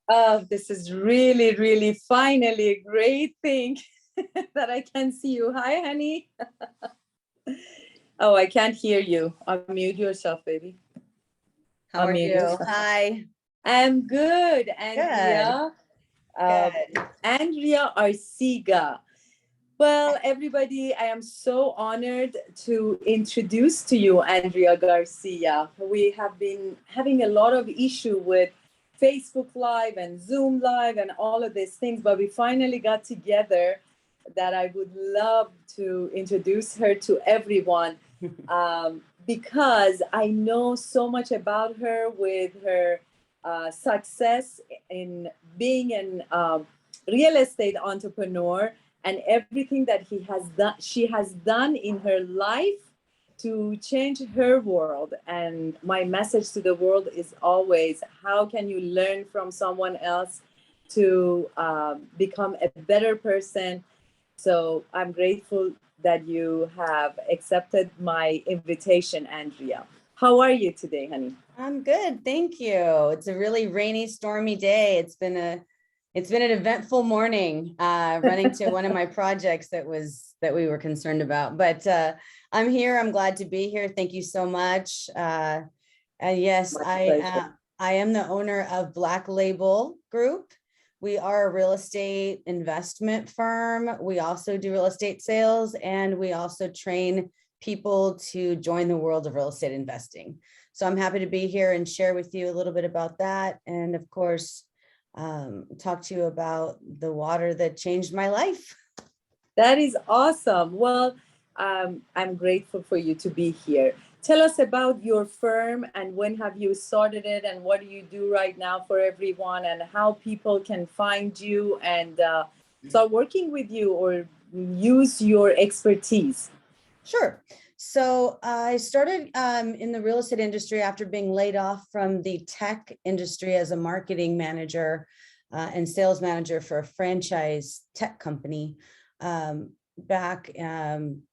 Oh, this is really, really finally a great thing that I can see you. Hi, honey. Oh, I can't hear you. Unmute yourself, baby. How are Unmute you? yourself. Hi. I'm good, Good. Andrea. Good. Andrea Arciga. Well, everybody, I am so honored to introduce to you Andrea Garcia. We have been having a lot of issue with Facebook Live and Zoom Live and all of these things, but we finally got together that I would love to introduce her to everyone because I know so much about her with her success in being an real estate entrepreneur and everything that she has done in her life to change her world. And my message to the world is always, how can you learn from someone else to become a better person? So I'm grateful that you have accepted my invitation, Andrea. How are you today, honey? I'm good. Thank you. It's a really rainy, stormy day. It's been an eventful morning running to one of my projects that we were concerned about. But I'm here. I'm glad to be here. Thank you so much. And yes, I am the owner of Black Label Group. We are a real estate investment firm. We also do real estate sales, and we also train people to join the world of real estate investing. So I'm happy to be here and share with you a little bit about that. And of course, talk to you about the water that changed my life. That is awesome. Well, I'm grateful for you to be here. Tell us about your firm and when have you started it and what do you do right now for everyone and how people can find you and start working with you or use your expertise. Sure. So I started in the real estate industry after being laid off from the tech industry as a marketing manager and sales manager for a franchise tech company back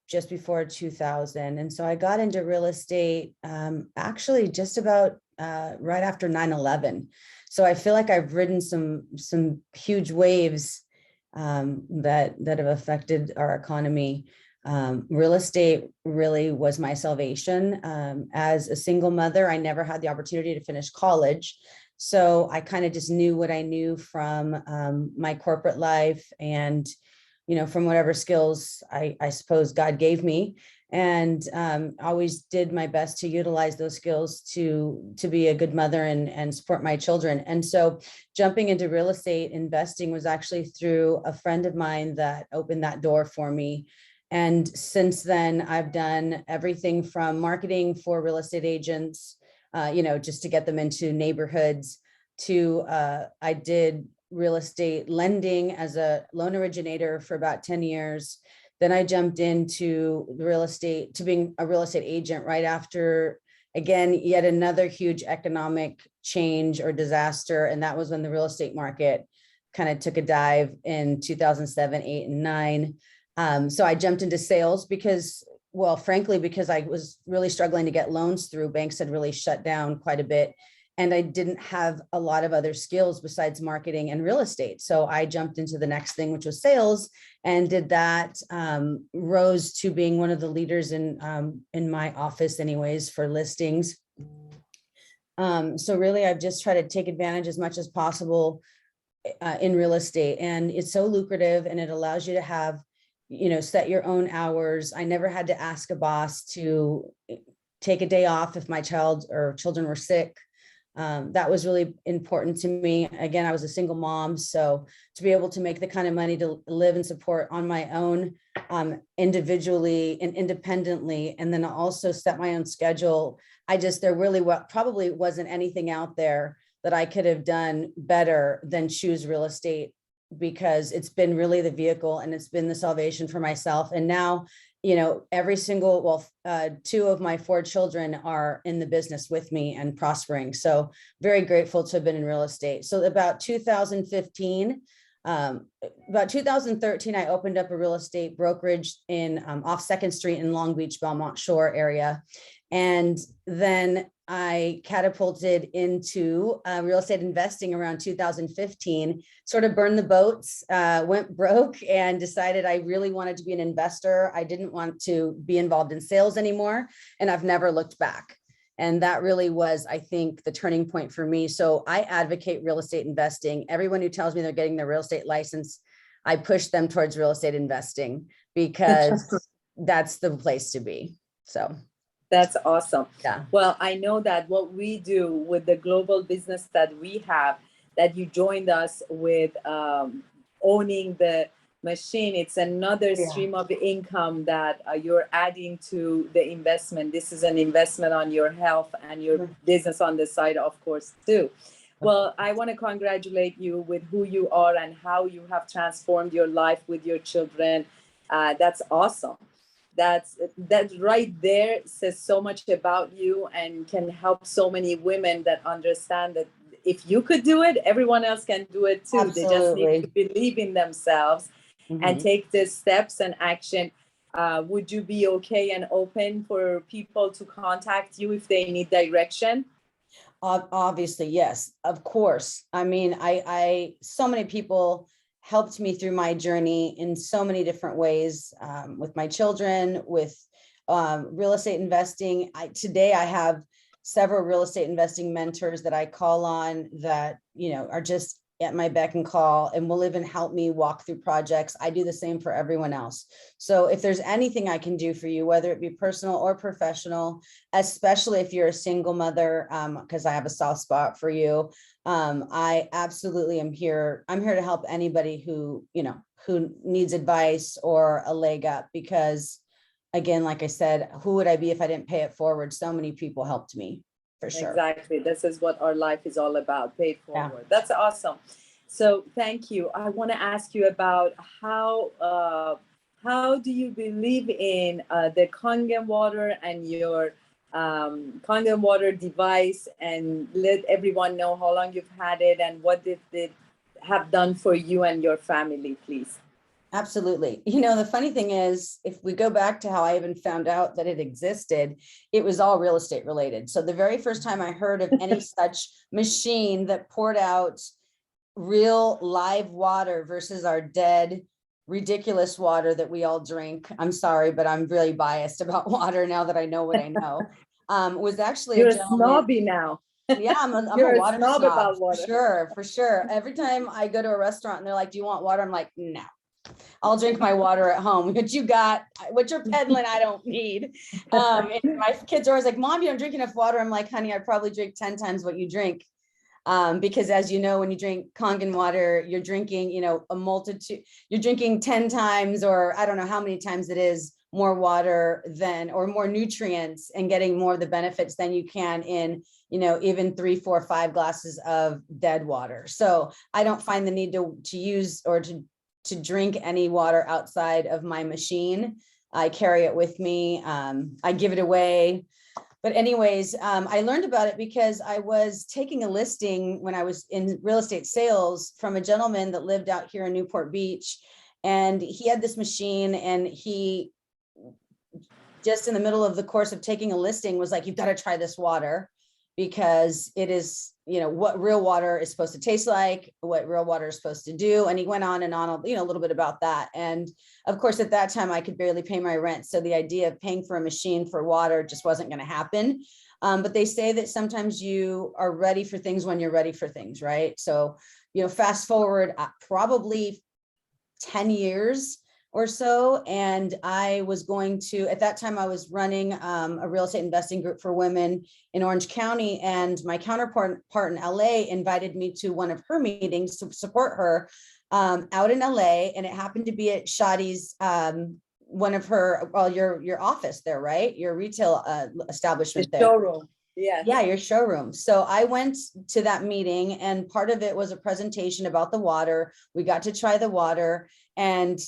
just before 2000. And so I got into real estate actually just about right after 9/11. So I feel like I've ridden some huge waves that have affected our economy. Real estate really was my salvation. As a single mother, I never had the opportunity to finish college. So I kind of just knew what I knew from my corporate life and, from whatever skills I suppose God gave me. And always did my best to utilize those skills to be a good mother and support my children. And so jumping into real estate investing was actually through a friend of mine that opened that door for me. And since then, I've done everything from marketing for real estate agents, just to get them into neighborhoods, to I did real estate lending as a loan originator for about 10 years. Then I jumped into real estate to being a real estate agent right after, again, yet another huge economic change or disaster. And that was when the real estate market kind of took a dive in 2007, 8, and 9. So I jumped into sales because I was really struggling to get loans through. Banks had really shut down quite a bit. And I didn't have a lot of other skills besides marketing and real estate. So I jumped into the next thing, which was sales, and did that, rose to being one of the leaders in my office anyways for listings. So really, I've just tried to take advantage as much as possible in real estate. And it's so lucrative and it allows you to have set your own hours. I never had to ask a boss to take a day off if my child or children were sick. That was really important to me. Again, I was a single mom, so to be able to make the kind of money to live and support on my own, individually and independently, and then also set my own schedule. There really probably wasn't anything out there that I could have done better than choose real estate, because it's been really the vehicle and it's been the salvation for myself. And now, every single, 2 of my 4 children are in the business with me and prospering. So very grateful to have been in real estate. So about 2013, about 2013, I opened up a real estate brokerage in off 2nd Street in Long Beach, Belmont Shore area. And then I catapulted into real estate investing around 2015, sort of burned the boats, went broke, and decided I really wanted to be an investor. I didn't want to be involved in sales anymore, and I've never looked back. And that really was, I think, the turning point for me. So I advocate real estate investing. Everyone who tells me they're getting their real estate license, I push them towards real estate investing because that's the place to be. So that's awesome. yeah. Well, I know that what we do with the global business that we have, that you joined us with owning the machine, it's another stream of income that you're adding to the investment. This is an investment on your health and your business on the side, of course, too. Well, I want to congratulate you with who you are and how you have transformed your life with your children. That's awesome. That right there says so much about you and can help so many women that understand that if you could do it, everyone else can do it too. Absolutely. They just need to believe in themselves and take the steps and action. Would you be okay and open for people to contact you if they need direction? Obviously, yes, of course. I mean, I so many people helped me through my journey in so many different ways, with my children, with real estate investing. Today I have several real estate investing mentors that I call on that, you know, are just at my beck and call and will even help me walk through projects. I do the same for everyone else. So if there's anything I can do for you, whether it be personal or professional, especially if you're a single mother, because I have a soft spot for you, I absolutely am here. I'm here to help anybody who, you know, who needs advice or a leg up, because again, like I said, who would I be if I didn't pay it forward? So many people helped me. For sure. Exactly. This is what our life is all about. Pay it forward. Yeah. That's awesome. So thank you. I want to ask you about how do you believe in the Kangen Water and your Kangen Water device, and let everyone know how long you've had it and what did it have done for you and your family, please. Absolutely. You know, the funny thing is, if we go back to how I even found out that it existed, it was all real estate related. So the very first time I heard of any such machine that poured out real live water versus our dead, ridiculous water that we all drink, I'm sorry, but I'm really biased about water now that I know what I know, was actually You're a snobby now. Yeah, I'm a water snob. About water. For sure. Every time I go to a restaurant and they're like, do you want water? I'm like, no. I'll drink my water at home. What you're peddling, I don't need. And my kids are always like, Mom, you don't drink enough water. I'm like, honey, I probably drink 10 times what you drink. Because as you know, when you drink Kangen water, you're drinking, you know, a multitude, you're drinking 10 times, or I don't know how many times it is, more water than, or more nutrients, and getting more of the benefits than you can in, you know, even 3, 4, 5 glasses of dead water. So I don't find the need to use or to drink any water outside of my machine. I carry it with me. I give it away. But anyways, I learned about it because I was taking a listing when I was in real estate sales from a gentleman that lived out here in Newport Beach. And he had this machine, and he just in the middle of the course of taking a listing was like, you've got to try this water, because it is, you know, what real water is supposed to taste like, what real water is supposed to do. And he went on and on, you know, a little bit about that. And of course, at that time, I could barely pay my rent. So the idea of paying for a machine for water just wasn't going to happen. But they say that sometimes you are ready for things when you're ready for things, right? So, you know, fast forward probably 10 years or so. And I was going to, at that time, I was running a real estate investing group for women in Orange County. And my counterpart in LA invited me to one of her meetings to support her out in LA. And it happened to be at Shadi's, one of her, well, your office there, right? Your retail establishment there. Showroom. Yeah. Yeah, your showroom. So I went to that meeting, and part of it was a presentation about the water. We got to try the water, and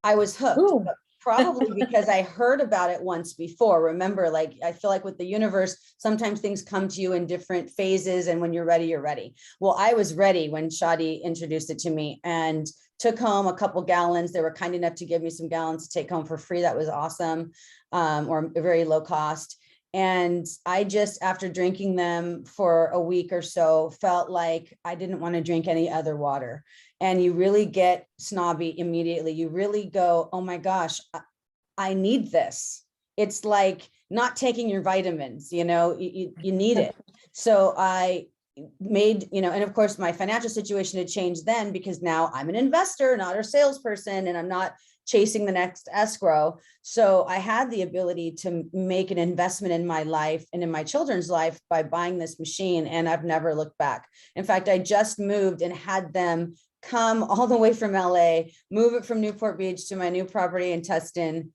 I was hooked, probably because I heard about it once before. Remember, like, I feel like with the universe, sometimes things come to you in different phases, and when you're ready, you're ready. Well, I was ready when Shadi introduced it to me, and took home a couple gallons. They were kind enough to give me some gallons to take home for free. That was awesome, or very low cost. And I just, after drinking them for a week or so, felt like I didn't want to drink any other water. And you really get snobby immediately. You really go, oh my gosh, I need this. It's like not taking your vitamins, you know, you need it. So I made, you know, and of course my financial situation had changed then, because now I'm an investor, not a salesperson, and I'm not chasing the next escrow. So I had the ability to make an investment in my life and in my children's life by buying this machine, and I've never looked back. In fact, I just moved and had them come all the way from LA, move it from Newport Beach to my new property in Tustin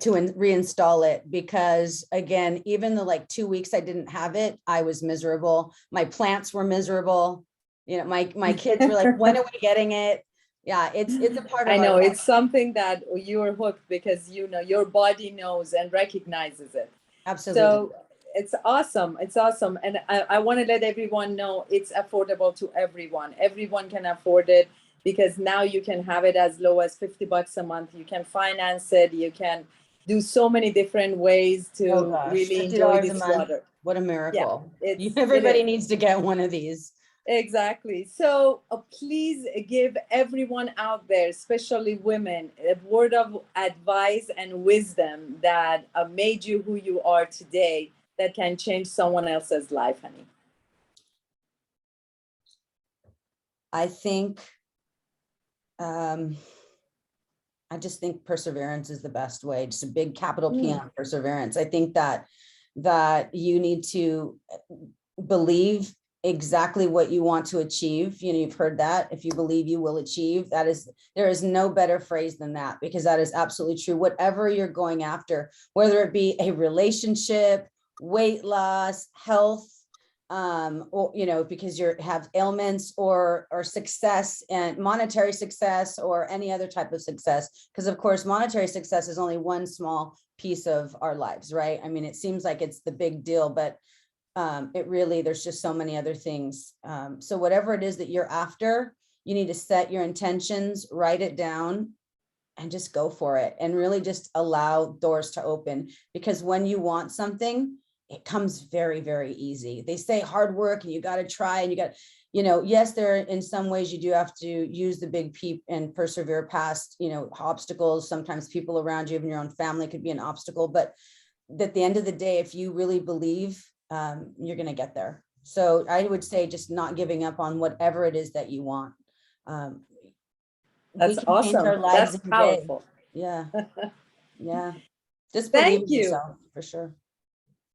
to reinstall it, because again, even the like 2 weeks I didn't have it, I was miserable. My plants were miserable. You know, my kids were like, when are we getting it? Yeah, it's a part of I our know life. it's something that you're hooked, because you know your body knows and recognizes it. Absolutely. So it's awesome. It's awesome. And I want to let everyone know it's affordable to everyone. Everyone can afford it, because now you can have it as low as $50 a month. You can finance it. You can do so many different ways to Oh gosh, really enjoy $50 a this month. water. What a miracle. Yeah, Everybody needs to get one of these. Exactly. So please give everyone out there, especially women, a word of advice and wisdom that made you who you are today, that can change someone else's life, honey. I think, I just think perseverance is the best way. Just a big capital P on perseverance. I think that you need to believe exactly what you want to achieve. You know, you've heard that. If you believe, you will achieve. There is no better phrase than that, because that is absolutely true. Whatever you're going after, whether it be a relationship, weight loss, health, or, you know, because you have ailments, or success and monetary success, or any other type of success. Because of course, monetary success is only one small piece of our lives, right? I mean, it seems like it's the big deal, but it really, there's just so many other things. So whatever it is that you're after, you need to set your intentions, write it down, and just go for it, and really just allow doors to open. Because when you want something, it comes very, very easy. They say hard work and you got to try, and you got, you know, yes, there in some ways you do have to use the big peep and persevere past, you know, obstacles. Sometimes people around you, even your own family, could be an obstacle, but at the end of the day, if you really believe, you're going to get there. So I would say just not giving up on whatever it is that you want. That's we can awesome. change our lives That's in powerful. a day. Yeah. Yeah. Just Thank believe in you. yourself, for sure.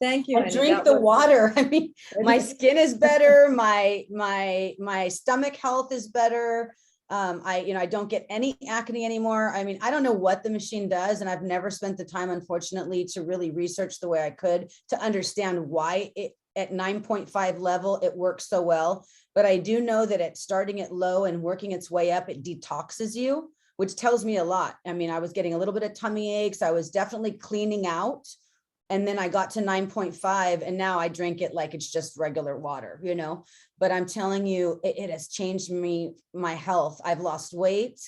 Thank you. And drink the water. I mean, my skin is better. My stomach health is better. I don't get any acne anymore. I mean, I don't know what the machine does, and I've never spent the time, unfortunately, to really research the way I could to understand why it at 9.5 level, it works so well. But I do know that it's starting at low and working its way up, it detoxes you, which tells me a lot. I mean, I was getting a little bit of tummy aches. I was definitely cleaning out. And then I got to 9.5, and now I drink it like it's just regular water, you know, but I'm telling you, it has changed my health. I've lost weight.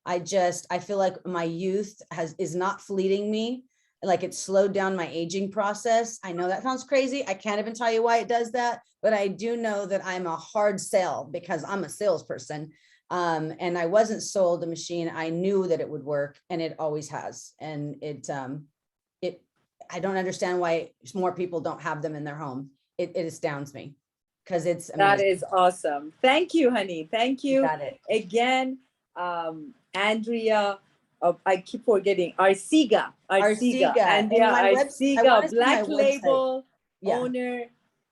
I feel like my youth is not fleeting me. Like it's slowed down my aging process. I know that sounds crazy. I can't even tell you why it does that, but I do know that I'm a hard sell, because I'm a salesperson. And I wasn't sold a machine. I knew that it would work, and it always has. And I don't understand why more people don't have them in their home. It astounds me, because it's amazing. That is awesome. Thank you, honey. Thank you. Got it. Again, Andrea, I keep forgetting, Arciga. Andrea Arciga, Black Label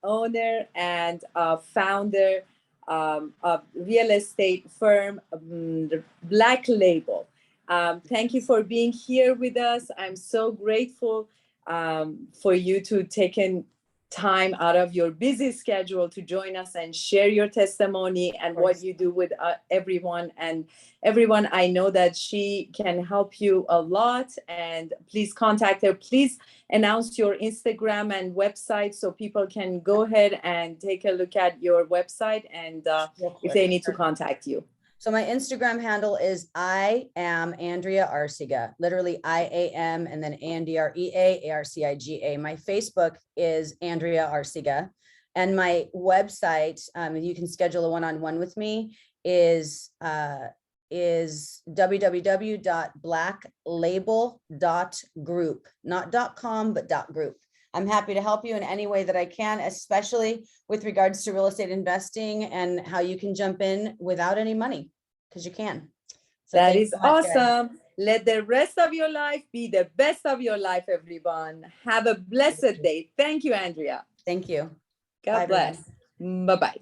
owner and founder of real estate firm, Black Label. Thank you for being here with us. I'm so grateful for you to taking time out of your busy schedule to join us and share your testimony and what you do with everyone. And everyone, I know that she can help you a lot, and please contact her. Please announce your Instagram and website so people can go ahead and take a look at your website, and if they need to contact you. So my Instagram handle is I am Andrea Arciga, literally IAM and then ANDREA ARCIGA. My Facebook is Andrea Arciga. And my website, you can schedule a one-on-one with me, is www.blacklabel.group, not .com, but .group. I'm happy to help you in any way that I can, especially with regards to real estate investing and how you can jump in without any money, because you can. So that thanks is so much, guys. awesome. Let the rest of your life be the best of your life, everyone. Have a blessed day. Thank you, Andrea. Thank you. God Bye, bless. everyone. Bye-bye.